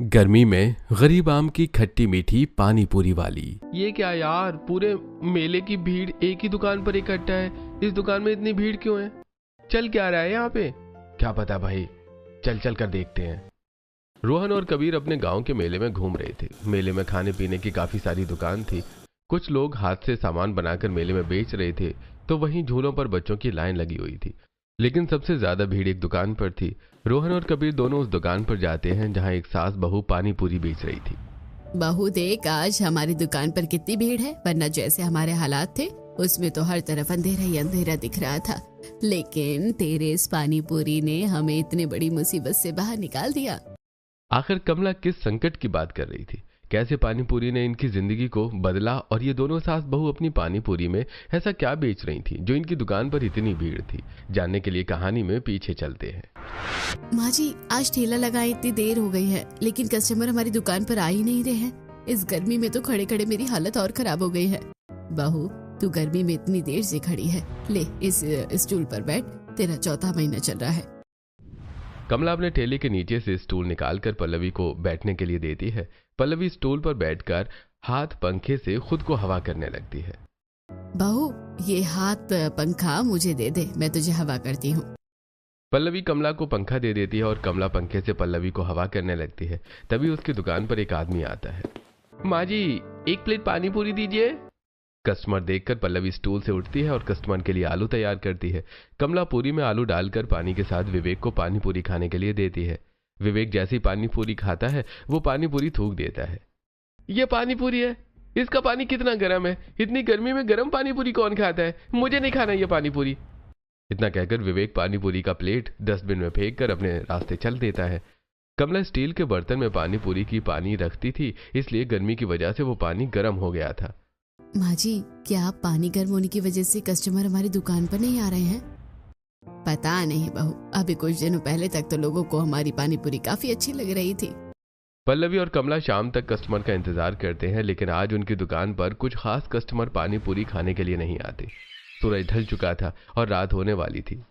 गर्मी में गरीब आम की खट्टी मीठी पानी पूरी वाली। ये क्या यार, पूरे मेले की भीड़ एक ही दुकान पर इकट्ठा है। इस दुकान में इतनी भीड़ क्यों है? चल क्या रहा है यहाँ पे? क्या पता भाई, चल चल कर देखते हैं। रोहन और कबीर अपने गांव के मेले में घूम रहे थे। मेले में खाने पीने की काफी सारी दुकान थी। कुछ लोग हाथ से सामान बनाकर मेले में बेच रहे थे, तो वहीं झूलों पर बच्चों की लाइन लगी हुई थी। लेकिन सबसे ज्यादा भीड़ एक दुकान पर थी। रोहन और कबीर दोनों उस दुकान पर जाते हैं जहां एक सास बहू पानी पूरी बेच रही थी। बहू देख, आज हमारी दुकान पर कितनी भीड़ है, वरना जैसे हमारे हालात थे उसमें तो हर तरफ अंधेरा ही अंधेरा दिख रहा था। लेकिन तेरे इस पानी पूरी ने हमें इतनी बड़ी मुसीबत से बाहर निकाल दिया। आखिर कमला किस संकट की बात कर रही थी? कैसे पानी पूरी ने इनकी जिंदगी को बदला? और ये दोनों सास बहू अपनी पानी पूरी में ऐसा क्या बेच रही थी जो इनकी दुकान पर इतनी भीड़ थी? जानने के लिए कहानी में पीछे चलते हैं। माँ जी, आज ठेला लगाए इतनी देर हो गई है, लेकिन कस्टमर हमारी दुकान पर आ ही नहीं रहे हैं। इस गर्मी में तो खड़े खड़े मेरी हालत और खराब हो गई है। बहू, तू गर्मी में इतनी देर से खड़ी है, ले इस स्टूल पर बैठ, तेरा चौथा महीना चल रहा है। कमला अपने ठेले के नीचे से स्टूल निकालकर पल्लवी को बैठने के लिए देती है। पल्लवी स्टूल पर बैठकर हाथ पंखे से खुद को हवा करने लगती है। बहू, ये हाथ पंखा मुझे दे दे, मैं तुझे हवा करती हूँ। पल्लवी कमला को पंखा दे देती है और कमला पंखे से पल्लवी को हवा करने लगती है। तभी उसकी दुकान पर एक आदमी आता है। माँ जी, एक प्लेट पानी पूरी दीजिए। कस्टमर देखकर पल्लवी स्टूल से उठती है और कस्टमर के लिए आलू तैयार करती है। कमला पूरी में आलू डालकर पानी के साथ विवेक को पानी पूरी खाने के लिए देती है। विवेक जैसे ही पानी पूरी खाता है वो पानी पूरी थूक देता है। ये पानी पूरी है, इसका पानी कितना गर्म है। इतनी गर्मी में गर्म पानी पूरी कौन खाता है? मुझे नहीं खाना ये पानी पूरी। इतना कहकर विवेक पानी पूरी का प्लेट डस्टबिन में फेंक कर अपने रास्ते चल देता है। कमला स्टील के बर्तन में पानी पूरी की पानी रखती थी, इसलिए गर्मी की वजह से वो पानी गर्म हो गया था। माँ जी, क्या पानी गर्म होने की वजह से कस्टमर हमारी दुकान पर नहीं आ रहे हैं? पता नहीं बहू, अभी कुछ दिनों पहले तक तो लोगों को हमारी पानी पूरी काफी अच्छी लग रही थी। पल्लवी और कमला शाम तक कस्टमर का इंतजार करते हैं, लेकिन आज उनकी दुकान पर कुछ खास कस्टमर पानी पूरी खाने के लिए नहीं आते। सूरज ढल चुका था और रात होने वाली थी,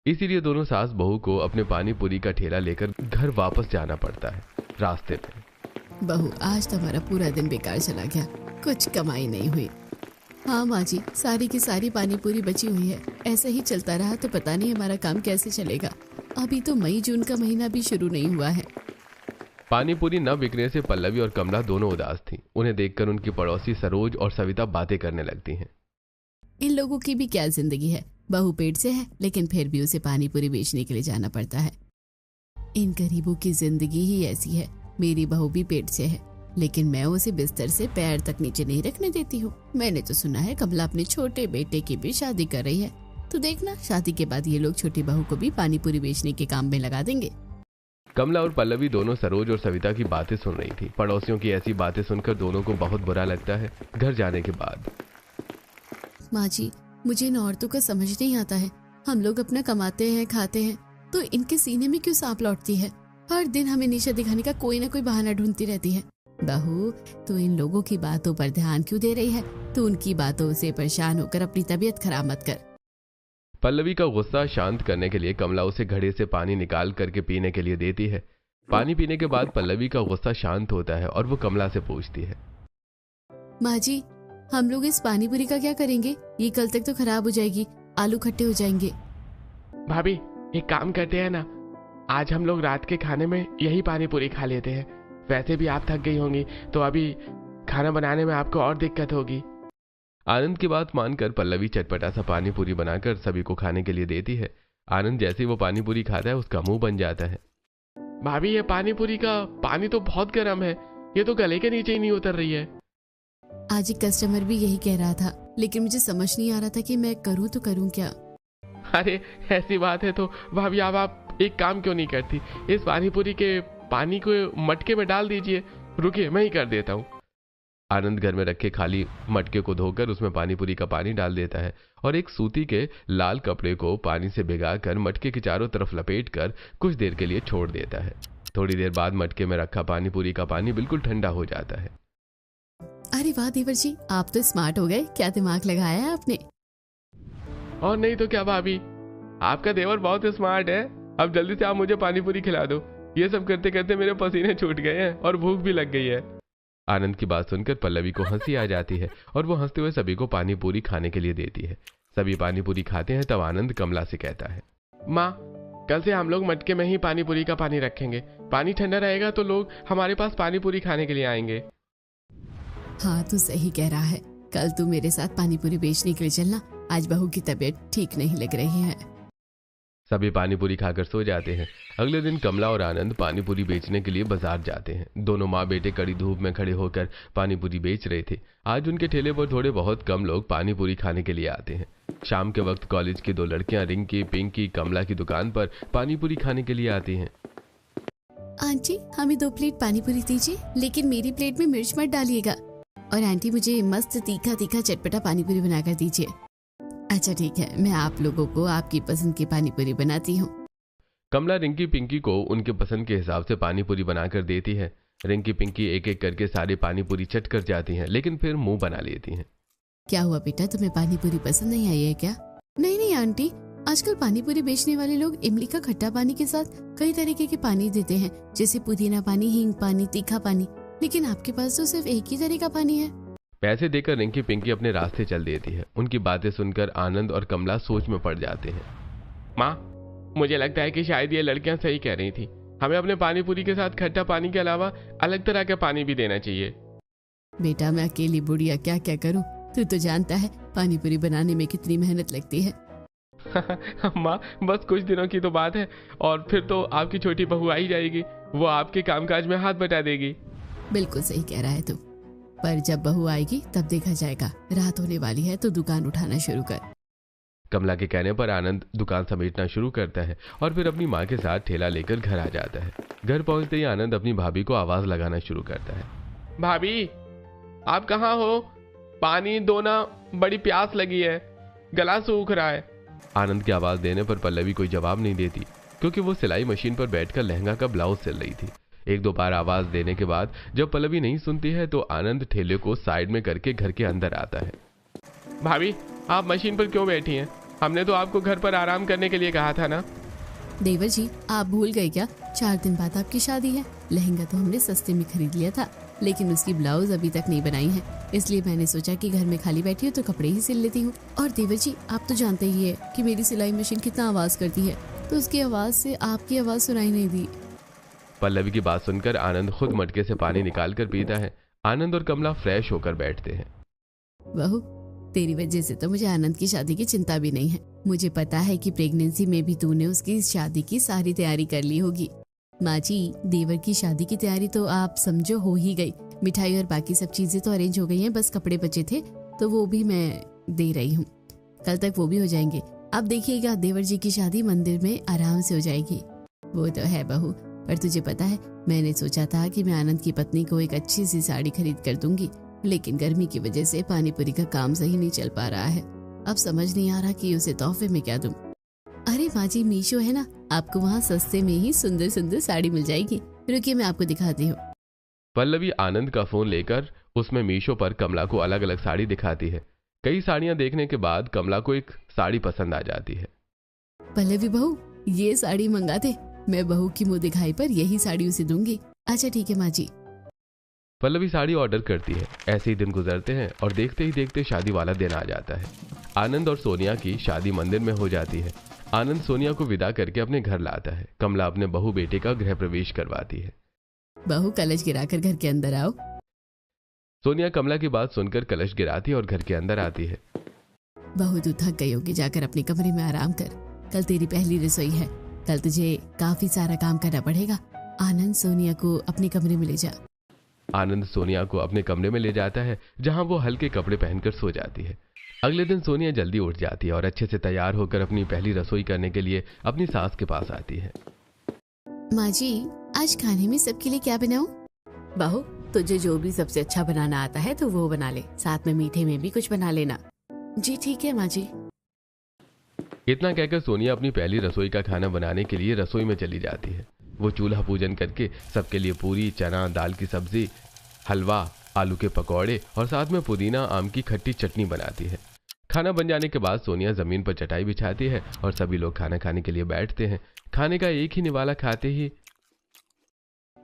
इसीलिए दोनों सास बहू को अपने पानी पूरी का ठेला लेकर घर वापस जाना पड़ता है। रास्ते में, बहू, आज तो हमारा पूरा दिन बेकार चला गया, कुछ कमाई नहीं हुई। हाँ माँ जी, सारी की सारी पानी पूरी बची हुई है। ऐसा ही चलता रहा तो पता नहीं हमारा काम कैसे चलेगा। अभी तो मई जून का महीना भी शुरू नहीं हुआ है। पानी पूरी न बिकने से पल्लवी और कमला दोनों उदास थीं। उन्हें देखकर उनकी पड़ोसी सरोज और सविता बातें करने लगती हैं। इन लोगों की भी क्या जिंदगी है, बहू पेट से है लेकिन फिर भी उसे पानी पूरी बेचने के लिए जाना पड़ता है। इन गरीबों की जिंदगी ही ऐसी है। मेरी बहू भी पेट से है, लेकिन मैं उसे बिस्तर से पैर तक नीचे नहीं रखने देती हूँ। मैंने तो सुना है कमला अपने छोटे बेटे की भी शादी कर रही है, तो देखना शादी के बाद ये लोग छोटी बहू को भी पानी पूरी बेचने के काम में लगा देंगे। कमला और पल्लवी दोनों सरोज और सविता की बातें सुन रही थी। पड़ोसियों की ऐसी बातें सुनकर दोनों को बहुत बुरा लगता है। घर जाने के बाद, माँ जी, मुझे इन औरतों का समझ नहीं आता है। हम लोग अपना कमाते हैं, खाते हैं, तो इनके सीने में क्यों सांप लौटती है? हर दिन हमें नीचा दिखाने का कोई ना कोई बहाना ढूंढती रहती है। बहू, तू इन लोगों की बातों पर ध्यान क्यों दे रही है? तू उनकी बातों से परेशान होकर अपनी तबीयत खराब मत कर। पल्लवी का गुस्सा शांत करने के लिए कमला उसे घड़े से पानी निकाल करके पीने के लिए देती है। पानी पीने के बाद पल्लवी का गुस्सा शांत होता है और वो कमला से पूछती है। माँ जी, हम लोग इस पानी पूरी का क्या करेंगे? ये कल तक तो खराब हो जाएगी, आलू खट्टे हो जाएंगे। भाभी, एक काम करते हैं ना, आज हम लोग रात के खाने में यही पानी पूरी खा लेते हैं। वैसे भी आप थक गई होंगी, तो अभी खाना बनाने में आपको और दिक्कत होगी। आनंद की बात मानकर पल्लवी चटपटा सा पानी पूरी बनाकर सभी को खाने के लिए देती है। आनंद जैसे ही वो पानी पूरी खाता है उसका मुंह बन जाता है। भाभी, ये पानी पूरी का पानी तो बहुत गर्म है, ये तो गले के नीचे ही नहीं उतर रही है। आज एक कस्टमर भी यही कह रहा था, लेकिन मुझे समझ नहीं आ रहा था कि मैं करूँ तो करूँ क्या। अरे ऐसी बात है तो भाभी, आप एक काम क्यों नहीं करती, इस पानी पूरी के पानी को मटके में डाल दीजिए। रुकिए, मैं ही कर देता हूँ। आनंद घर में रखे खाली मटके को धोकर उसमें पानी पूरी का पानी डाल देता है और एक सूती के लाल कपड़े को पानी से भिगाकर मटके की चारों तरफ लपेटकर कुछ देर के लिए छोड़ देता है। थोड़ी देर बाद मटके में रखा पानी पूरी का पानी बिल्कुल ठंडा हो जाता है। अरे वाह देवर जी, आप तो स्मार्ट हो गए, क्या दिमाग लगाया है आपने। और नहीं तो क्या भाभी, आपका देवर बहुत स्मार्ट है। अब जल्दी से आप मुझे पानी पूरी खिला दो। ये सब करते करते मेरे पसीने छूट गए हैं और भूख भी लग गई है। आनंद की बात सुनकर पल्लवी को हंसी आ जाती है और वो हंसते हुए सभी को पानी पूरी खाने के लिए देती है। सभी पानी पूरी खाते हैं। तब आनंद कमला से कहता है, माँ, कल से हम लोग मटके में ही पानी पूरी का पानी रखेंगे। पानी ठंडा रहेगा तो लोग हमारे पास पानी पूरी खाने के लिए आएंगे। हाँ, तू सही कह रहा है। कल तू मेरे साथ पानी पूरी बेचने के लिए चलना। आज बहू की तबीयत ठीक नहीं लग रही है। सभी पानी पूरी खाकर सो जाते हैं। अगले दिन कमला और आनंद पानी पूरी बेचने के लिए बाजार जाते हैं। दोनों माँ बेटे कड़ी धूप में खड़े होकर पानी पूरी बेच रहे थे। आज उनके ठेले पर थोड़े बहुत कम लोग पानी पूरी खाने के लिए आते हैं। शाम के वक्त कॉलेज की 2 लड़कियां रिंकी, पिंकी, कमला की दुकान पर पानी पूरी खाने के लिए आती हैं। आंटी, हमें 2 प्लेट पानी पूरी दीजिए, लेकिन मेरी प्लेट में मिर्च मत डालिएगा। और आंटी, मुझे मस्त तीखा तीखा चटपटा पानी पूरी बनाकर दीजिए। अच्छा ठीक है, मैं आप लोगों को आपकी पसंद की पानी पूरी बनाती हूँ। कमला रिंकी पिंकी को उनके पसंद के हिसाब से पानी पूरी बनाकर देती है। रिंकी पिंकी एक एक करके सारी पानी पूरी चट कर जाती हैं, लेकिन फिर मुंह बना लेती हैं। क्या हुआ बेटा, तुम्हें पानी पूरी पसंद नहीं आई है क्या? नहीं आंटी, आजकल पानी पूरी बेचने वाले लोग इमली का खट्टा पानी के साथ कई तरीके के पानी देते हैं, जैसे पुदीना पानी, हींग पानी, तीखा पानी। लेकिन आपके पास तो सिर्फ एक ही तरह का पानी है। पैसे देकर रिंकी पिंकी अपने रास्ते चल देती है। उनकी बातें सुनकर आनंद और कमला सोच में पड़ जाते हैं। माँ, मुझे लगता है कि शायद ये लड़कियां सही कह रही थी। हमें अपने पानी पूरी के साथ खट्टा पानी के अलावा अलग तरह का पानी भी देना चाहिए। बेटा, मैं अकेली बुढ़िया क्या क्या करूं? तू तो जानता है पानी पूरी बनाने में कितनी मेहनत लगती है। माँ, बस कुछ दिनों की तो बात है और फिर तो आपकी छोटी बहू आ ही जाएगी। वो आपके कामकाज में हाथ बटा देगी। बिल्कुल सही कह रहा है तू, पर जब बहू आएगी तब देखा जाएगा। रात होने वाली है तो दुकान उठाना शुरू कर। कमला के कहने पर आनंद दुकान समेटना शुरू करता है और फिर अपनी माँ के साथ ठेला लेकर घर आ जाता है। घर पहुंचते ही आनंद अपनी भाभी को आवाज लगाना शुरू करता है। भाभी, आप कहाँ हो? पानी दो ना, बड़ी प्यास लगी है, गला सूख रहा है। आनंद की आवाज देने पर पल्लवी कोई जवाब नहीं देती, क्योंकि वो सिलाई मशीन पर बैठकर लहंगा का ब्लाउज सिल रही थी। 1-2 बार आवाज देने के बाद जब पल्लवी नहीं सुनती है तो आनंद ठेले को साइड में करके घर के अंदर आता है। भाभी, आप मशीन पर क्यों बैठी हैं? हमने तो आपको घर पर आराम करने के लिए कहा था ना। देवर जी, आप भूल गए क्या? 4 दिन बाद आपकी शादी है। लहंगा तो हमने सस्ते में खरीद लिया था, लेकिन उसकी ब्लाउज अभी तक नहीं बनाई है। इसलिए मैंने सोचा कि घर में खाली बैठी हूँ तो कपड़े ही सिल लेती हूँ। और देवर जी, आप तो जानते ही है कि मेरी सिलाई मशीन कितना आवाज करती है, तो उसकी आवाज से आपकी आवाज सुनाई नहीं दी। पल्लवी की बात सुनकर आनंद खुद मटके से पानी निकाल कर पीता है। आनंद और कमला फ्रेश होकर बैठते हैं। बहू, तेरी वजह से तो मुझे आनंद की शादी की चिंता भी नहीं है। मुझे पता है कि प्रेगनेंसी में भी तूने उसकी शादी की सारी तैयारी कर ली होगी। माँ जी, देवर की शादी की तैयारी तो आप समझो हो ही गई। मिठाई और बाकी सब चीजें तो अरेंज हो गई हैं, बस कपड़े बचे थे तो वो भी मैं दे रही हूँ। कल तक वो भी हो जाएंगे। अब देखिएगा, देवर जी की शादी मंदिर में आराम से हो जाएगी। वो तो है बहू, पर तुझे पता है मैंने सोचा था कि मैं आनंद की पत्नी को एक अच्छी सी साड़ी खरीद कर दूंगी, लेकिन गर्मी की वजह से पानीपुरी का काम सही नहीं चल पा रहा है। अब समझ नहीं आ रहा कि उसे तोहफे में क्या दूं। अरे माँ जी, मीशो है ना, आपको वहाँ सस्ते में ही सुंदर सुंदर साड़ी मिल जाएगी। रुकिए, मैं आपको दिखाती हूँ। पल्लवी आनंद का फोन लेकर उसमें मीशो पर कमला को अलग अलग साड़ी दिखाती है। कई साड़ियां देखने के बाद कमला को एक साड़ी पसंद आ जाती है। पल्लवी बहू, ये साड़ी मंगा दे, मैं बहू की मुंह दिखाई पर यही साड़ी उसे दूंगी। अच्छा ठीक है माँ जी। पल्लवी साड़ी ऑर्डर करती है। ऐसे ही दिन गुजरते हैं और देखते ही देखते शादी वाला दिन आ जाता है। आनंद और सोनिया की शादी मंदिर में हो जाती है। आनंद सोनिया को विदा करके अपने घर लाता है। कमला अपने बहू बेटे का गृह प्रवेश करवाती है। बहू, कलश गिराकर घर के अंदर आओ। सोनिया कमला की बात सुनकर कलश गिराती है और घर के अंदर आती है। बहू, तू थक गई होगी, जाकर अपने कमरे में आराम कर। कल तेरी पहली रसोई है, कल तुझे काफी सारा काम करना पड़ेगा। आनंद, सोनिया को अपने कमरे में ले जा। आनंद सोनिया को अपने कमरे में ले जाता है, जहां वो हल्के कपड़े पहनकर सो जाती है। अगले दिन सोनिया जल्दी उठ जाती है और अच्छे से तैयार होकर अपनी पहली रसोई करने के लिए अपनी सास के पास आती है। माँ जी, आज खाने में सबके लिए क्या बनाऊं? बहू, तुझे जो भी सबसे अच्छा बनाना आता है तो वो बना ले, साथ में मीठे में भी कुछ बना लेना। जी ठीक है माँ जी। इतना कहकर सोनिया अपनी पहली रसोई का खाना बनाने के लिए रसोई में चली जाती है। वो चूल्हा पूजन करके सबके लिए पूरी, चना दाल की सब्जी, हलवा, आलू के पकौड़े और साथ में पुदीना आम की खट्टी चटनी बनाती है। खाना बन जाने के बाद सोनिया जमीन पर चटाई बिछाती है और सभी लोग खाना खाने के लिए बैठते हैं। खाने का एक ही निवाला खाते ही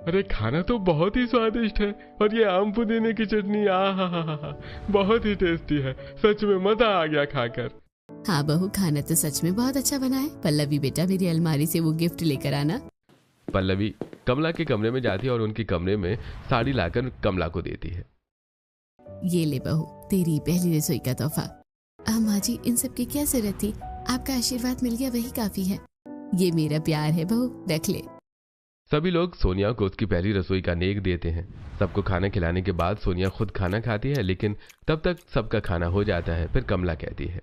अरे खाना तो बहुत ही स्वादिष्ट है, और ये आम पुदीने की चटनी आहा बहुत ही टेस्टी है। सच में मजा आ गया खाकर। हाँ बहू, खाना तो सच में बहुत अच्छा बना है। पल्लवी बेटा, मेरी अलमारी से वो गिफ्ट लेकर आना। पल्लवी कमला के कमरे में जाती है और उनके कमरे में साड़ी लाकर कमला को देती है। ये ले बहू, तेरी पहली रसोई का तोहफा। माँ जी, इन सब की क्या जरूरत थी? आपका आशीर्वाद मिल गया, वही काफी है। ये मेरा प्यार है बहू, रख ले। सभी लोग सोनिया को उसकी पहली रसोई का नेक देते हैं। सबको खाना खिलाने के बाद सोनिया खुद खाना खाती है, लेकिन तब तक सबका खाना हो जाता है। फिर कमला कहती है,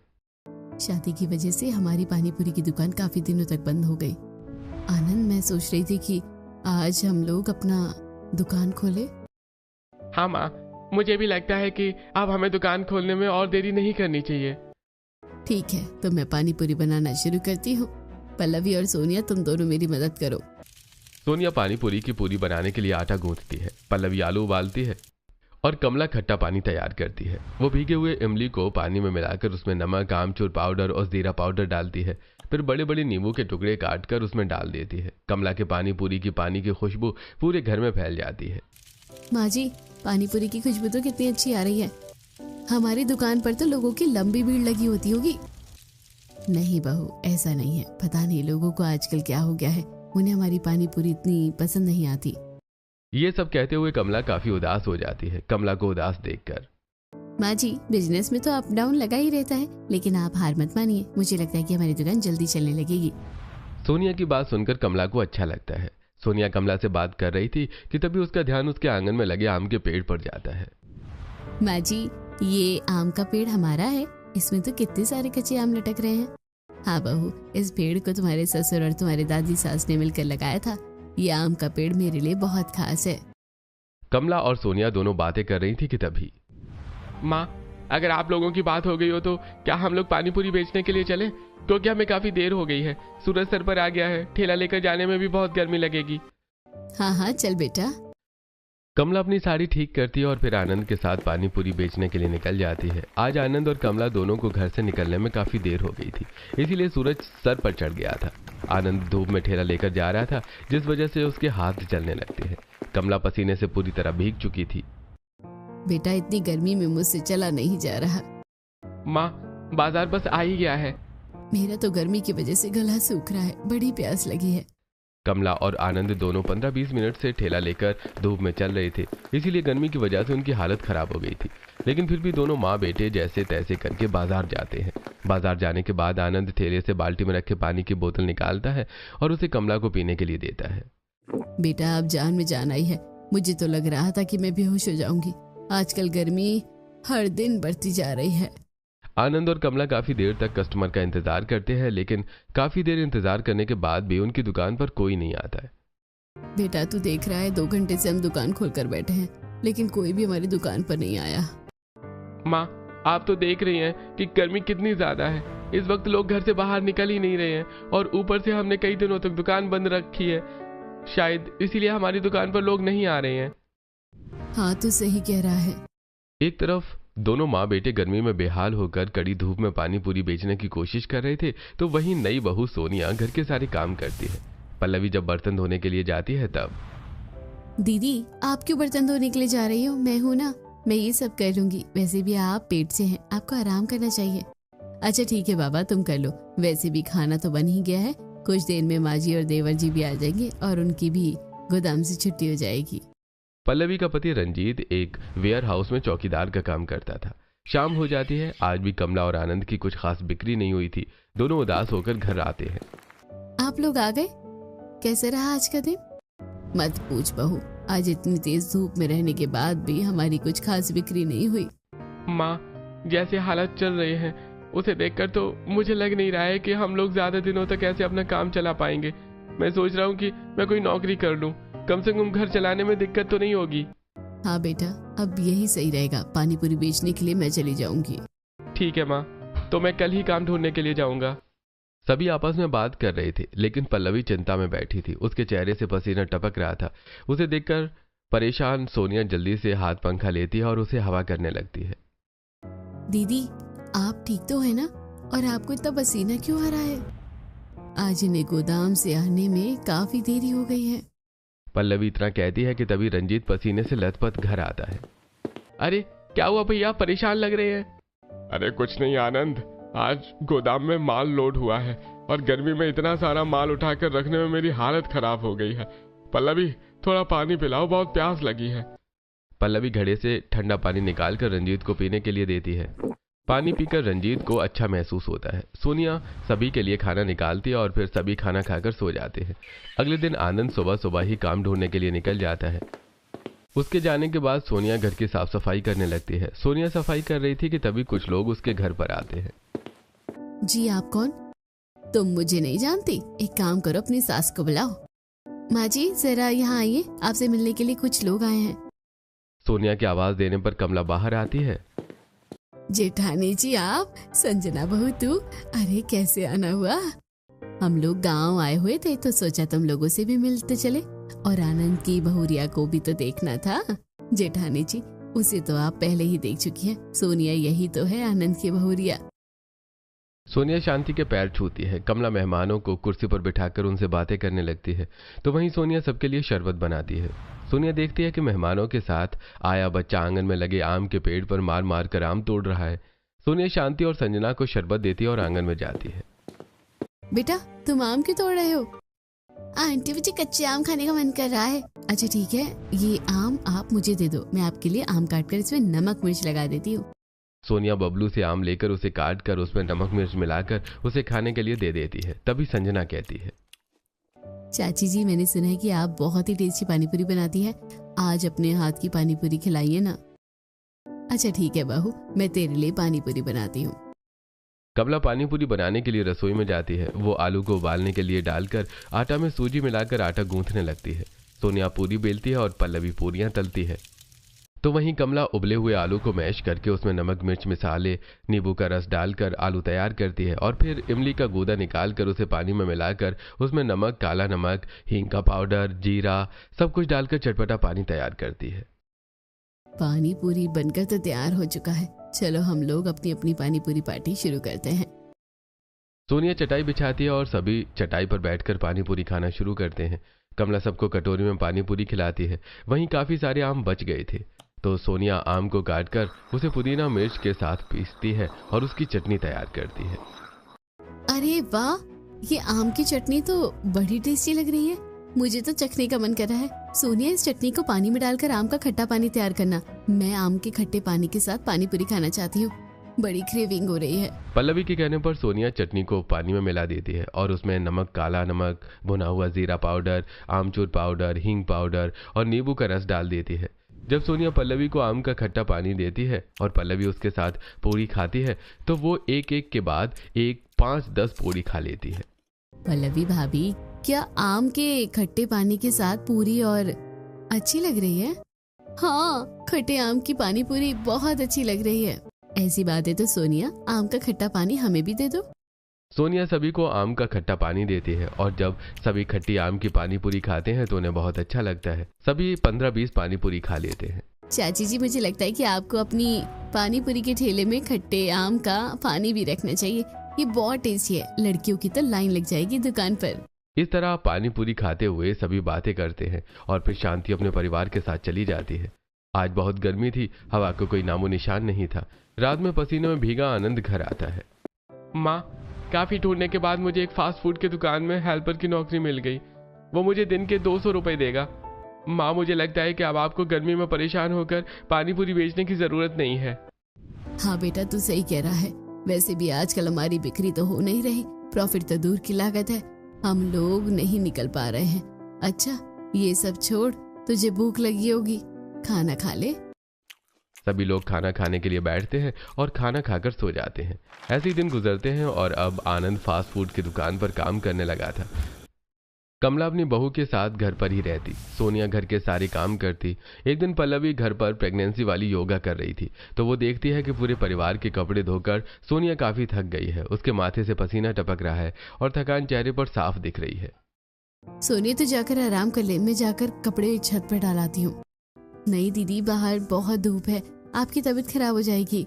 शादी की वजह से हमारी पानीपुरी की दुकान काफी दिनों तक बंद हो गई। आनंद, मैं सोच रही थी कि आज हम लोग अपना दुकान खोले। हाँ माँ, मुझे भी लगता है कि अब हमें दुकान खोलने में और देरी नहीं करनी चाहिए। ठीक है, तो मैं पानीपुरी बनाना शुरू करती हूँ। पल्लवी और सोनिया, तुम दोनों मेरी मदद करो। सोनिया पानीपुरी की पूरी बनाने के लिए आटा गूंथती है, पल्लवी आलू उबालती है और कमला खट्टा पानी तैयार करती है। वो भीगे हुए इमली को पानी में मिलाकर उसमें नमक, आमचूर पाउडर और जीरा पाउडर डालती है। फिर बड़े बड़े नींबू के टुकड़े काटकर उसमें डाल देती है। कमला के पानीपुरी की पानी की खुशबू पूरे घर में फैल जाती है। माँ जी, पानीपुरी की खुशबू तो कितनी अच्छी आ रही है। हमारी दुकान पर तो लोगों की लंबी भीड़ लगी होती होगी। नहीं बहू, ऐसा नहीं है। पता नहीं लोगों को आजकल क्या हो गया है, उन्हें हमारी पानीपुरी इतनी पसंद नहीं आती। ये सब कहते हुए कमला काफी उदास हो जाती है। कमला को उदास देखकर, माँ जी, बिजनेस में तो अप डाउन लगा ही रहता है, लेकिन आप हार मत मानिए। मुझे लगता है कि हमारी दुकान जल्दी चलने लगेगी। सोनिया की बात सुनकर कमला को अच्छा लगता है। सोनिया कमला से बात कर रही थी कि तभी उसका ध्यान उसके आंगन में लगे आम के पेड़ पर जाता है। माँ जी, ये आम का पेड़ हमारा है। इसमें तो कितने सारे कच्चे आम लटक रहे हैं। हाँ बहू, इस पेड़ को तुम्हारे ससुर और तुम्हारे दादी सास ने मिलकर लगाया था। ये आम का पेड़ मेरे लिए बहुत खास है। कमला और सोनिया दोनों बातें कर रही थी कि तभी, माँ, अगर आप लोगों की बात हो गई हो तो क्या हम लोग पानीपुरी बेचने के लिए चले? क्योंकि हमें काफी देर हो गई है, सूरज सर पर आ गया है, ठेला लेकर जाने में भी बहुत गर्मी लगेगी। हाँ हाँ, चल बेटा। कमला अपनी साड़ी ठीक करती है और फिर आनंद के साथ पानीपुरी बेचने के लिए निकल जाती है। आज आनंद और कमला दोनों को घर से निकलने में काफी देर हो गई थी, इसीलिए सूरज सर पर चढ़ गया था। आनंद धूप में ठेला लेकर जा रहा था, जिस वजह से उसके हाथ जलने लगते हैं। कमला पसीने से पूरी तरह भीग चुकी थी। बेटा, इतनी गर्मी में मुझसे चला नहीं जा रहा। माँ, बाजार बस आ ही गया है। मेरा तो गर्मी की वजह से गला सूख रहा है, बड़ी प्यास लगी है। कमला और आनंद दोनों 15-20 मिनट से ठेला लेकर धूप में चल रहे थे, इसीलिए गर्मी की वजह से उनकी हालत खराब हो गई थी। लेकिन फिर भी दोनों माँ बेटे जैसे तैसे करके बाजार जाते हैं। बाजार जाने के बाद आनंद ठेले से बाल्टी में रखे पानी की बोतल निकालता है और उसे कमला को पीने के लिए देता है। बेटा, अब जान में जान आई है। मुझे तो लग रहा था कि मैं बेहोश हो जाऊंगी। आजकल गर्मी हर दिन बढ़ती जा रही है। आनंद और कमला काफी देर तक कस्टमर का इंतजार करते हैं, लेकिन काफी देर इंतजार करने के बाद भी उनकी दुकान पर कोई नहीं आता है। बेटा, तू देख रहा है, 2 घंटे से हम दुकान खोलकर बैठे हैं, लेकिन कोई भी हमारी दुकान पर नहीं आया। माँ, आप तो देख रही हैं कि गर्मी कितनी ज्यादा है। इस वक्त लोग घर से बाहर निकल ही नहीं रहे हैं, और ऊपर से हमने कई दिनों तक दुकान बंद रखी है। शायद इसीलिए हमारी दुकान पर लोग नहीं आ रहे हैं। हाँ, तू सही कह रहा है। एक तरफ दोनों माँ बेटे गर्मी में बेहाल होकर कड़ी धूप में पानी पूरी बेचने की कोशिश कर रहे थे, तो वहीं नई बहू सोनिया घर के सारे काम करती है। पल्लवी जब बर्तन धोने के लिए जाती है तब, दीदी, आप क्यों बर्तन धोने के लिए जा रही हो? मैं हूँ ना, मैं ये सब कर लूंगी। वैसे भी आप पेट से हैं, आपको आराम करना चाहिए। अच्छा ठीक है बाबा, तुम कर लो। वैसे भी खाना तो बन ही गया है। कुछ देर में माँ जी और देवर जी भी आ जाएंगे और उनकी भी गोदाम से छुट्टी हो जाएगी। पल्लवी का पति रंजीत एक वेयर हाउस में चौकीदार का काम करता था। शाम हो जाती है। आज भी कमला और आनंद की कुछ खास बिक्री नहीं हुई थी। दोनों उदास होकर घर आते हैं। आप लोग आ गए? कैसे रहा आज का दिन? मत पूछ बहू, आज इतनी तेज धूप में रहने के बाद भी हमारी कुछ खास बिक्री नहीं हुई। माँ, जैसे हालात चल रहे हैं उसे देखकर तो मुझे लग नहीं रहा है कि हम लोग ज्यादा दिनों तक ऐसे अपना काम चला पाएंगे। मैं सोच रहा हूँ कि मैं कोई नौकरी कर लूँ, कम से कम घर चलाने में दिक्कत तो नहीं होगी। हाँ बेटा, अब यही सही रहेगा। पानी पूरी बेचने के लिए मैं चली जाऊंगी। ठीक है माँ, तो मैं कल ही काम ढूंढने के लिए जाऊंगा। सभी आपस में बात कर रहे थे, लेकिन पल्लवी चिंता में बैठी थी। उसके चेहरे से पसीना टपक रहा था। उसे देखकर परेशान सोनिया जल्दी से हाथ पंखा लेती है और उसे हवा करने लगती है। दीदी, आप ठीक तो है ना? और आपको इतना पसीना क्यों आ रहा है? आज इन्हें गोदाम से आने में काफी देरी हो गई है। पल्लवी इतना कहती है कि तभी रंजीत पसीने से लथपथ घर आता है। अरे क्या हुआ भैया, परेशान लग रहे हैं? अरे कुछ नहीं आनंद, आज गोदाम में माल लोड हुआ है और गर्मी में इतना सारा माल उठाकर रखने में मेरी हालत खराब हो गई है। पल्लवी थोड़ा पानी पिलाओ, बहुत प्यास लगी है। पल्लवी घड़े से ठंडा पानी निकालकर रंजीत को पीने के लिए देती है। पानी पीकर रंजीत को अच्छा महसूस होता है। सोनिया सभी के लिए खाना निकालती है और फिर सभी खाना खाकर सो जाते हैं। अगले दिन आनंद सुबह सुबह ही काम ढूंढने के लिए निकल जाता है। उसके जाने के बाद सोनिया घर की साफ सफाई करने लगती है। सोनिया सफाई कर रही थी कि तभी कुछ लोग उसके घर पर आते हैं। जी आप कौन? तुम मुझे नहीं जानती? एक काम करो, अपनी सास को बुलाओ। माँ जी जरा यहाँ आइए, आपसे मिलने के लिए कुछ लोग आए हैं। सोनिया की आवाज देने पर कमला बाहर आती है। जेठानी जी आप, संजना बहू तू, अरे कैसे आना हुआ? हम लोग गांव आए हुए थे तो सोचा तुम लोगों से भी मिलते चले, और आनंद की बहू रिया को भी तो देखना था। जेठानी जी उसे तो आप पहले ही देख चुकी हैं, सोनिया यही तो है आनंद की बहू रिया। सोनिया शांति के पैर छूती है। कमला मेहमानों को कुर्सी पर बिठाकर उनसे बातें करने लगती है, तो वहीं सोनिया सबके लिए शरबत बनाती है। सोनिया देखती है कि मेहमानों के साथ आया बच्चा आंगन में लगे आम के पेड़ पर मार मार कर आम तोड़ रहा है। सोनिया शांति और संजना को शरबत देती है और आंगन में जाती है। बेटा तुम आम क्यों तोड़ रहे हो? आंटी मुझे कच्चे आम खाने का मन कर रहा है। अच्छा ठीक है, ये आम आप मुझे दे दो, मैं आपके लिए आम काट कर इसमें नमक मिर्च लगा देती हूँ। सोनिया बबलू से आम लेकर उसे काट कर उसमें नमक मिर्च मिलाकर उसे खाने के लिए दे देती है। तभी संजना कहती है, चाची जी मैंने सुना है कि आप बहुत ही टेस्टी पानीपुरी बनाती है, आज अपने हाथ की पानीपुरी खिलाइए ना। अच्छा ठीक है बहू, मैं तेरे लिए पानीपुरी बनाती हूँ। कमला पानीपुरी बनाने के लिए रसोई में जाती है। वो आलू को उबालने के लिए डालकर आटा में सूजी मिलाकर आटा गूंथने लगती है। सोनिया पूरी बेलती है और पल्लवी पूरियां तलती है। तो वहीं कमला उबले हुए आलू को मैश करके उसमें नमक मिर्च मसाले नींबू का रस डालकर आलू तैयार करती है और फिर इमली का गूदा निकालकर उसे पानी में मिलाकर उसमें नमक, काला नमक, हींग का पाउडर, जीरा सब कुछ डालकर चटपटा पानी तैयार करती है। पानी पूरी बनकर तो तैयार हो चुका है, चलो हम लोग अपनी अपनी पानी पूरी पार्टी शुरू करते हैं। सोनिया चटाई बिछाती है और सभी चटाई पर बैठकर पानी पूरी खाना शुरू करते हैं। कमला सबको कटोरी में पानी पूरी खिलाती है। वहीं काफी सारे आम बच गए थे, तो सोनिया आम को काटकर उसे पुदीना मिर्च के साथ पीसती है और उसकी चटनी तैयार करती है। अरे वाह, ये आम की चटनी तो बड़ी टेस्टी लग रही है, मुझे तो चखने का मन कर रहा है। सोनिया इस चटनी को पानी में डालकर आम का खट्टा पानी तैयार करना, मैं आम के खट्टे पानी के साथ पानी पूरी खाना चाहती हूँ, बड़ी क्रेविंग हो रही है। पल्लवी के कहने पर सोनिया चटनी को पानी में मिला देती है और उसमें नमक, काला नमक, भुना हुआ जीरा पाउडर, आमचूर पाउडर, हींग पाउडर और नींबू का रस डाल देती है। जब सोनिया पल्लवी को आम का खट्टा पानी देती है और पल्लवी उसके साथ पूरी खाती है तो वो एक एक के बाद 5-10 पूरी खा लेती है। पल्लवी भाभी, क्या आम के खट्टे पानी के साथ पूरी और अच्छी लग रही है? हाँ, खट्टे आम की पानी पूरी बहुत अच्छी लग रही है। ऐसी बात है तो सोनिया, आम का खट्टा पानी हमें भी दे दो। सोनिया सभी को आम का खट्टा पानी देती है और जब सभी खट्टी आम की पानी पूरी खाते हैं तो उन्हें बहुत अच्छा लगता है। सभी 15-20 पानी पूरी खा लेते हैं। चाची जी मुझे लगता है कि आपको अपनी पानी पूरी के ठेले में खट्टे आम का पानी भी रखना चाहिए, ये बहुत टेस्टी है, लड़कियों की तो लाइन लग जाएगी दुकान पर। इस तरह पानी पूरी खाते हुए सभी बातें करते हैं और फिर शांति अपने परिवार के साथ चली जाती है। आज बहुत गर्मी थी, हवा को कोई नामो निशान नहीं था। रात में पसीने में भीगा आनंद घर आता है। माँ, काफी ढूंढने के बाद मुझे एक फास्ट फूड की दुकान में हेल्पर की नौकरी मिल गई, वो मुझे दिन के 200 रुपए देगा। माँ, मुझे लगता है कि अब आपको गर्मी में परेशान होकर पानी पूरी बेचने की जरूरत नहीं है। हाँ बेटा, तू सही कह रहा है, वैसे भी आजकल हमारी बिक्री तो हो नहीं रही, प्रॉफिट तो दूर की लागत है, हम लोग नहीं निकल पा रहे हैं। अच्छा ये सब छोड़, तुझे भूख लगी होगी, खाना खा ले। सभी लोग खाना खाने के लिए बैठते हैं और खाना खाकर सो जाते हैं। ऐसे ही दिन गुजरते हैं और अब आनंद फास्ट फूड की दुकान पर काम करने लगा था। कमला अपनी बहू के साथ घर पर ही रहती, सोनिया घर के सारे काम करती। एक दिन पल्लवी घर पर प्रेगनेंसी वाली योगा कर रही थी तो वो देखती है कि पूरे परिवार के कपड़े धोकर सोनिया काफी थक गई है। उसके माथे से पसीना टपक रहा है और थकान चेहरे पर साफ दिख रही है। सोनिया तो जाकर आराम कर ले, मैं जाकर कपड़े छत पर डालाती हूँ। नहीं दीदी, बाहर बहुत धूप है, आपकी तबीयत खराब हो जाएगी।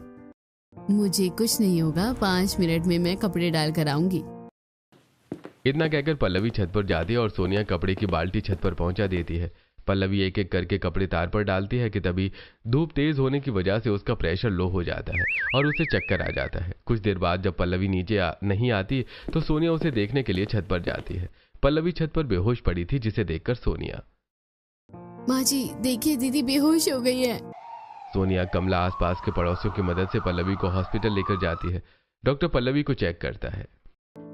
मुझे कुछ नहीं होगा, 5 मिनट में मैं कपड़े डाल कर आऊंगी। इतना कहकर पल्लवी छत पर जाती है और सोनिया कपड़े की बाल्टी छत पर पहुंचा देती है। पल्लवी एक एक करके कपड़े तार पर डालती है कि तभी धूप तेज होने की वजह से उसका प्रेशर लो हो जाता है और उसे चक्कर आ जाता है। कुछ देर बाद जब पल्लवी नीचे नहीं आती तो सोनिया उसे देखने के लिए छत पर जाती है। पल्लवी छत पर बेहोश पड़ी थी, जिसे देखकर सोनिया, माँ जी देखिए दीदी बेहोश हो गई है। सोनिया कमला आसपास के पड़ोसियों की मदद से पल्लवी को हॉस्पिटल लेकर जाती है। डॉक्टर पल्लवी को चेक करता है।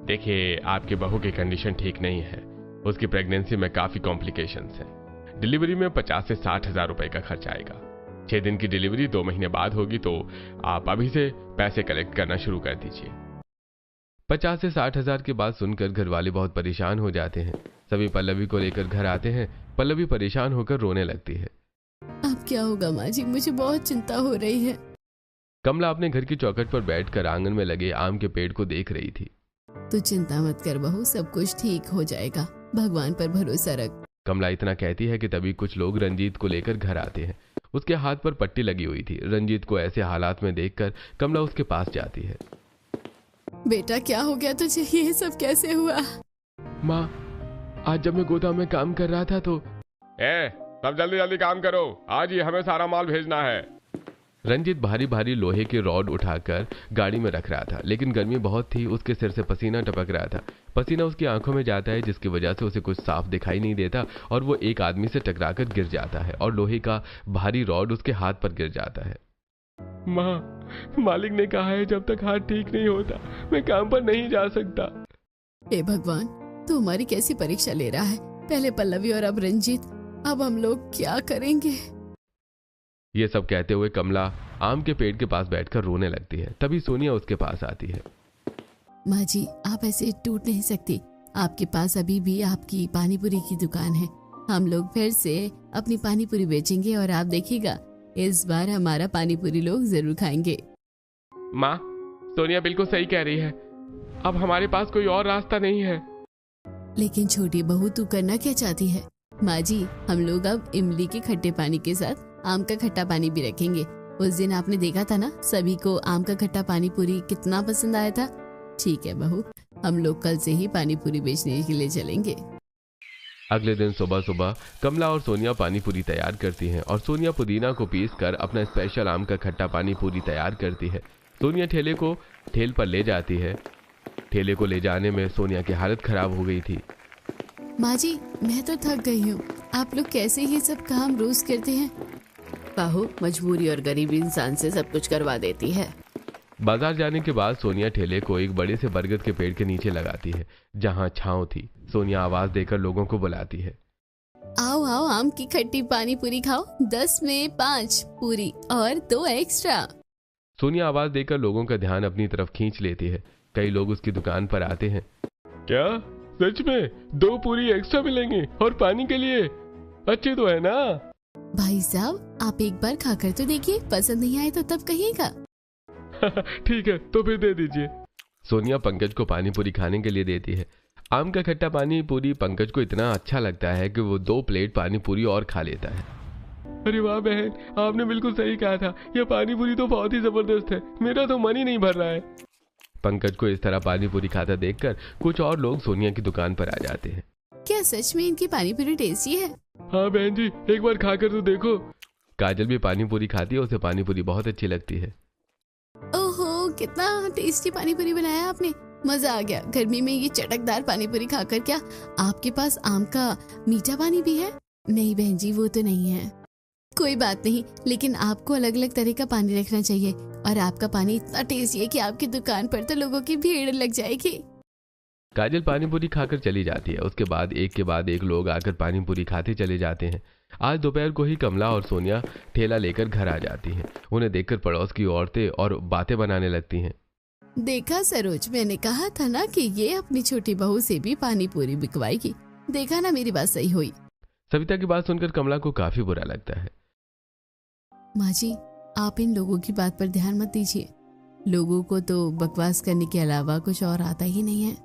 देखिए, आपकी बहू की कंडीशन ठीक नहीं है। उसकी प्रेगनेंसी में काफी कॉम्प्लिकेशंस हैं। डिलीवरी में 50 से 60 हजार रुपए का खर्च आएगा। 6 दिन की डिलीवरी 2 महीने बाद होगी, तो आप अभी से पैसे कलेक्ट करना शुरू कर दीजिए। 50 से 60 हजार की बात सुनकर घर वाले बहुत परेशान हो जाते हैं। सभी पल्लवी को लेकर घर आते हैं। पल्लवी परेशान होकर रोने लगती है। अब क्या होगा माँ जी, मुझे बहुत चिंता हो रही है। कमला अपने घर की चौखट पर बैठकर आंगन में लगे आम के पेड़ को देख रही थी। तू चिंता मत कर बहू, सब कुछ ठीक हो जाएगा, भगवान पर भरोसा रख। कमला इतना कहती है कि तभी कुछ लोग रंजीत को लेकर घर आते हैं। उसके हाथ पर पट्टी लगी हुई थी। रंजीत को ऐसे हालात में देखकर कमला उसके पास जाती है। बेटा क्या हो गया तुझे, ये सब कैसे हुआ? माँ, आज जब मैं गोदाम में काम कर रहा था तो सब जल्दी जल्दी काम करो, आज ही हमें सारा माल भेजना है। रंजीत भारी भारी लोहे के रॉड उठाकर गाड़ी में रख रहा था, लेकिन गर्मी बहुत थी। उसके सिर से पसीना टपक रहा था। पसीना उसकी आंखों में जाता है, जिसकी वजह से उसे कुछ साफ दिखाई नहीं देता और वो एक आदमी से टकराकर गिर जाता है और लोहे का भारी रॉड उसके हाथ पर गिर जाता है। माँ, मालिक ने कहा है जब तक हाथ ठीक नहीं होता मैं काम पर नहीं जा सकता। हे भगवान, तू हमारी कैसी परीक्षा ले रहा है? पहले पल्लवी और अब रंजीत, अब हम लोग क्या करेंगे? ये सब कहते हुए कमला आम के पेड़ के पास बैठकर रोने लगती है। तभी सोनिया उसके पास आती है। माँ जी, आप ऐसे टूट नहीं सकती। आपके पास अभी भी आपकी पानीपुरी की दुकान है। हम लोग फिर से अपनी पानीपुरी बेचेंगे और आप देखिएगा, इस बार हमारा पानीपुरी लोग जरूर खाएंगे। माँ, सोनिया बिल्कुल सही कह रही है। अब हमारे पास कोई और रास्ता नहीं है। लेकिन छोटी बहू, तू करना क्या चाहती है? माँ जी, हम लोग अब इमली के खट्टे पानी के साथ आम का खट्टा पानी भी रखेंगे। उस दिन आपने देखा था ना, सभी को आम का खट्टा पानी पूरी कितना पसंद आया था। ठीक है बहू, हम लोग कल से ही पानी पूरी बेचने के लिए चलेंगे। अगले दिन सुबह सुबह कमला और सोनिया पानी पूरी तैयार करती हैं और सोनिया पुदीना को पीसकर अपना स्पेशल आम का खट्टा पानी पूरी तैयार करती है। सोनिया ठेल पर ले जाती है। ठेले को ले जाने में सोनिया की हालत खराब हो गई थी। माँ जी, मैं तो थक गई हूँ। आप लोग कैसे ये सब काम रोज करते हैं? बहू, मजबूरी और गरीबी इंसान से सब कुछ करवा देती है। बाजार जाने के बाद सोनिया ठेले को एक बड़े से बरगद के पेड़ के नीचे लगाती है, जहाँ छांव थी। सोनिया आवाज देकर लोगों को बुलाती है। आओ आओ, आम की खट्टी पानी पूरी खाओ, 10 में 5 पूरी और 2 एक्स्ट्रा। सोनिया आवाज देकर लोगों का ध्यान अपनी तरफ खींच लेती है। कई लोग उसकी दुकान पर आते हैं। क्या सच में 2 पूरी एक्स्ट्रा मिलेंगे और पानी के लिए? अच्छी तो है ना? भाई साहब, आप एक बार खाकर तो देखिए, पसंद नहीं आए तो तब कहिएगा। ठीक है, तो फिर दे दीजिए। सोनिया पंकज को पानी पूरी खाने के लिए देती है। आम का खट्टा पानी पूरी पंकज को इतना अच्छा लगता है कि वो 2 प्लेट पानी पूरी और खा लेता है। अरे वाह बहन, आपने बिल्कुल सही कहा था। यह पानी पूरी तो बहुत ही जबरदस्त है। मेरा तो मन ही नहीं भर रहा है। पंकज को इस तरह पानी पूरी खाता देखकर कुछ और लोग सोनिया की दुकान पर आ जाते हैं। क्या सच में इनकी पानी पूरी टेस्टी है? हाँ बहन जी, एक बार खाकर तो देखो। काजल भी पानी पूरी खाती है, उसे पानी पूरी बहुत अच्छी लगती है। ओहो, कितना टेस्टी पानी पूरी बनाया आपने, मजा आ गया। गर्मी में ये चटकदार पानी पूरी खाकर। क्या आपके पास आम का मीठा पानी भी है? नहीं बहन जी, वो तो नहीं है। कोई बात नहीं, लेकिन आपको अलग अलग तरह का पानी रखना चाहिए। और आपका पानी इतना टेस्टी है कि आपकी दुकान पर तो लोगों की भीड़ लग जाएगी। काजल पानी पूरी खाकर चली जाती है। उसके बाद एक के बाद एक लोग आकर पानी पूरी खाते चले जाते हैं। आज दोपहर को ही कमला और सोनिया ठेला लेकर घर आ जाती हैं। उन्हें देखकर पड़ोस की औरतें और बातें बनाने लगती हैं। देखा सरोज, मैंने कहा था ना कि ये अपनी छोटी बहू से भी पानी पूरी बिकवाएगी। देखा ना, मेरी बात सही हुई। सविता की बात सुनकर कमला को काफी बुरा लगता है। माँ जी, आप इन लोगों की बात पर ध्यान मत दीजिए। लोगों को तो बकवास करने के अलावा कुछ और आता ही नहीं है।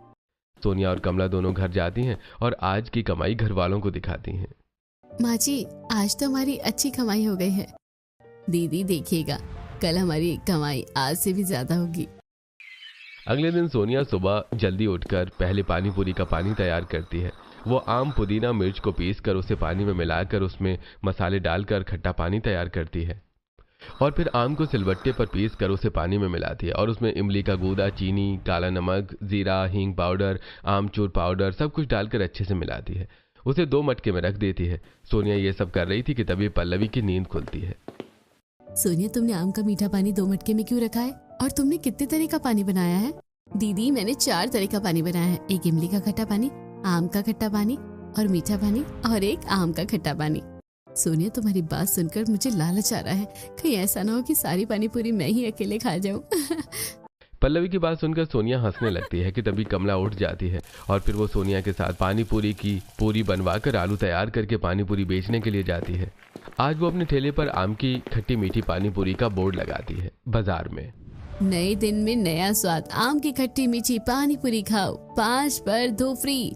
सोनिया और कमला दोनों घर जाती हैं और आज की कमाई घर वालों को दिखाती हैं। माँ जी, आज तो हमारी अच्छी कमाई हो गई है। दीदी देखिएगा, कल हमारी कमाई आज से भी ज्यादा होगी। अगले दिन सोनिया सुबह जल्दी उठकर पहले पानी पूरी का पानी तैयार करती है। वो आम, पुदीना, मिर्च को पीसकर उसे पानी में मिलाकर उसमें मसाले डालकर खट्टा पानी तैयार करती है और फिर आम को सिलबट्टे पर पीसकर उसे पानी में मिलाती है और उसमें इमली का गूदा, चीनी, काला नमक, जीरा, हींग पाउडर, आमचूर पाउडर सब कुछ डालकर अच्छे से मिलाती है। उसे 2 मटके में रख देती है। सोनिया ये सब कर रही थी कि तभी पल्लवी की नींद खुलती है। सोनिया, तुमने आम का मीठा पानी 2 मटके में क्यों रखा है? और तुमने कितने तरह का पानी बनाया है? दीदी, मैंने 4 तरह का पानी बनाया है। एक इमली का खट्टा पानी, आम का खट्टा पानी और मीठा पानी, और एक आम का खट्टा पानी। सोनिया, तुम्हारी बात सुनकर मुझे लालच आ रहा है। कहीं ऐसा ना हो कि सारी पानी पूरी मैं ही अकेले खा जाऊं। पल्लवी की बात सुनकर सोनिया हंसने लगती है कि तभी कमला उठ जाती है और फिर वो सोनिया के साथ पानी पूरी की पूरी बनवाकर आलू तैयार करके पानी पूरी बेचने के लिए जाती है। आज वो अपने ठेले पर आम की खट्टी मीठी पानी पूरी का बोर्ड लगाती है बाजार में। नए दिन में नया स्वाद, आम की खट्टी मीठी पानी पूरी खाओ, 5 पर 2 फ्री।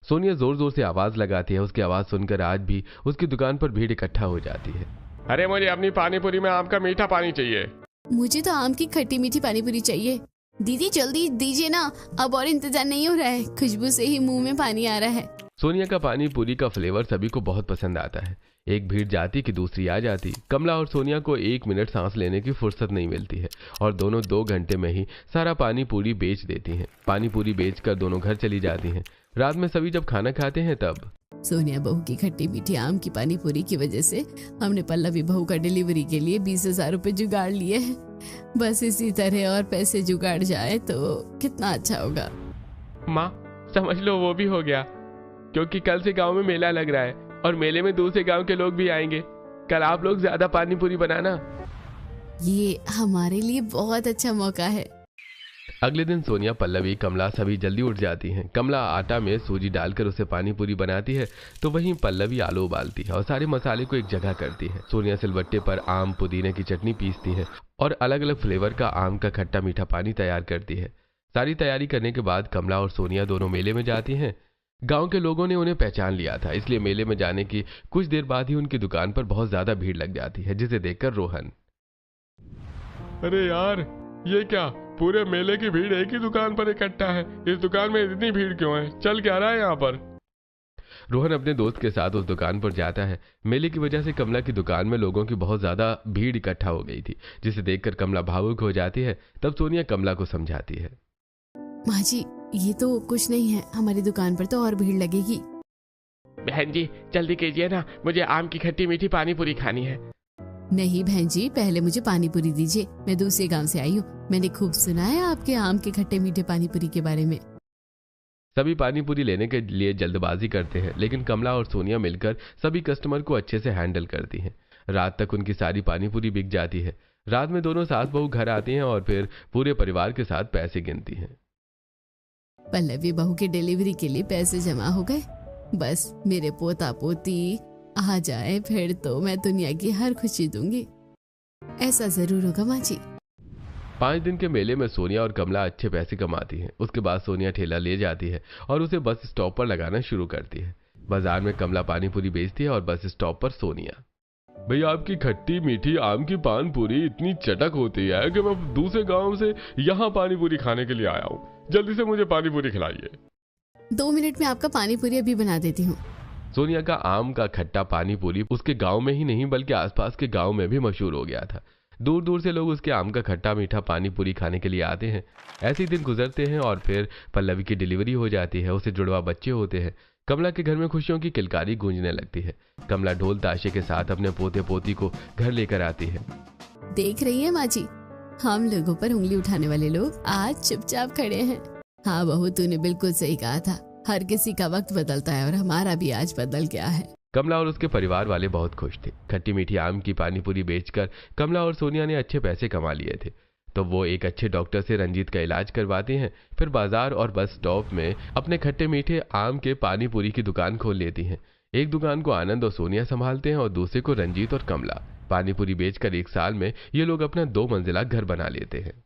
सोनिया जोर जोर से आवाज लगाती है। उसकी आवाज सुनकर आज भी उसकी दुकान पर भीड़ इकट्ठा हो जाती है। अरे मुझे अपनी पानी पूरी में आम का मीठा पानी चाहिए। मुझे तो आम की खट्टी मीठी पानी पूरी चाहिए। दीदी जल्दी दीजिए ना, अब और इंतजार नहीं हो रहा है। खुशबू से ही मुंह में पानी आ रहा है। सोनिया का पानी पूरी का फ्लेवर सभी को बहुत पसंद आता है। एक भीड़ जाती कि दूसरी आ जाती। कमला और सोनिया को 1 मिनट सांस लेने की फुर्सत नहीं मिलती है और दोनों 2 घंटे में ही सारा पानी पूरी बेच देती हैं। पानी पूरी बेचकर दोनों घर चली जाती हैं। रात में सभी जब खाना खाते हैं तब सोनिया बहू की खट्टी मीठी आम की पानी पूरी की वजह से हमने पल्लवी बहू का डिलीवरी के लिए 20,000 रुपए जुगाड़ लिए हैं। बस इसी तरह और पैसे जुगाड़ जाए तो कितना अच्छा होगा। माँ, समझ लो वो भी हो गया, क्योंकि कल से गांव में मेला लग रहा है और मेले में दूसरे गांव के लोग भी आएंगे। कल आप लोग ज्यादा पानी पूरी बनाना। ये हमारे लिए बहुत अच्छा मौका है। अगले दिन सोनिया, पल्लवी, कमला सभी जल्दी उठ जाती हैं। कमला आटा में सूजी डालकर उसे पानी पूरी बनाती है तो वहीं पल्लवी आलू उबालती है और सारे मसाले को एक जगह करती है। सोनिया सिलबट्टे पर आम, पुदीने की चटनी पीसती है और अलग अलग फ्लेवर का आम का खट्टा मीठा पानी तैयार करती है। सारी तैयारी करने के बाद कमला और सोनिया दोनों मेले में जाती हैं। गांव के लोगों ने उन्हें पहचान लिया था, इसलिए मेले में जाने की कुछ देर बाद ही उनकी दुकान पर बहुत ज्यादा भीड़ लग जाती है, जिसे देखकर रोहन, अरे यार, ये क्या, पूरे मेले की भीड़ एक ही दुकान पर इकट्ठा है। इस दुकान में इतनी भीड़ क्यों है? चल क्या रहा है यहाँ पर? रोहन अपने दोस्त के साथ उस दुकान पर जाता है। मेले की वजह से कमला की दुकान में लोगों की बहुत ज्यादा भीड़ इकट्ठा हो गई थी, जिसे देखकर कमला भावुक हो जाती है। तब सोनिया कमला को समझाती है, माँ जी, ये तो कुछ नहीं है, हमारी दुकान पर तो और भीड़ लगेगी। बहन जी जल्दी कीजिए ना, मुझे आम की खट्टी मीठी पानी पूरी खानी है। नहीं बहन जी, पहले मुझे पानी पूरी दीजिए। मैं दूसरे गांव से आई हूँ। मैंने खूब सुना है आपके आम के खट्टे मीठे पानी पूरी के बारे में। सभी पानी पूरी लेने के लिए जल्दबाजी करते हैं, लेकिन कमला और सोनिया मिलकर सभी कस्टमर को अच्छे से हैंडल करती हैं। रात तक उनकी सारी पानी पूरी बिक जाती है। रात में दोनों सास बहू घर आती हैं और फिर पूरे परिवार के साथ पैसे गिनती हैं। पल्लवी बहू के डिलीवरी के लिए पैसे जमा हो गए। बस मेरे पोता पोती आ जाए फिर तो मैं दुनिया की हर खुशी दूंगी। ऐसा जरूर होगा माँ जी। 5 दिन के मेले में सोनिया और कमला अच्छे पैसे कमाती हैं। उसके बाद सोनिया ठेला ले जाती है और उसे बस स्टॉप पर लगाना शुरू करती है। बाजार में कमला पानी पूरी बेचती है और बस स्टॉप पर सोनिया, भैया आपकी खट्टी मीठी आम की पान पूरी इतनी चटक होती है कि मैं दूसरे गांव से यहाँ पानी पूरी खाने के लिए आया हूँ। जल्दी से मुझे पानी पूरी खिलाइए। 2 मिनट में आपका पानी पूरी अभी बना देती हूँ। सोनिया का आम का खट्टा पानी पूरी उसके गांव में ही नहीं बल्कि आसपास के गांव में भी मशहूर हो गया था। दूर दूर से लोग उसके आम का खट्टा मीठा पानी पूरी खाने के लिए आते हैं। ऐसे ही दिन गुजरते हैं और फिर पल्लवी की डिलीवरी हो जाती है। उसे जुड़वा बच्चे होते हैं। कमला के घर में खुशियों की किलकारी गूंजने लगती है। कमला ढोल ताशे के साथ अपने पोते पोती को घर लेकर आती है। देख रही है माँ जी, हम लोगों पर उंगली उठाने वाले लोग आज चुपचाप खड़े हैं। हाँ बहू, तूने बिल्कुल सही कहा था। हर किसी का वक्त बदलता है और हमारा भी आज बदल गया है। कमला और उसके परिवार वाले बहुत खुश थे। खट्टी मीठी आम की पानी पूरी बेचकर कमला और सोनिया ने अच्छे पैसे कमा लिए थे, तो वो एक अच्छे डॉक्टर से रंजीत का इलाज करवाते हैं। फिर बाजार और बस स्टॉप में अपने खट्टे मीठे आम के पानी पूरी की दुकान खोल लेती हैं। एक दुकान को आनंद और सोनिया संभालते हैं और दूसरे को रंजीत और कमला। पानी पूरी बेचकर 1 साल में ये लोग अपना 2 मंजिला घर बना लेते हैं।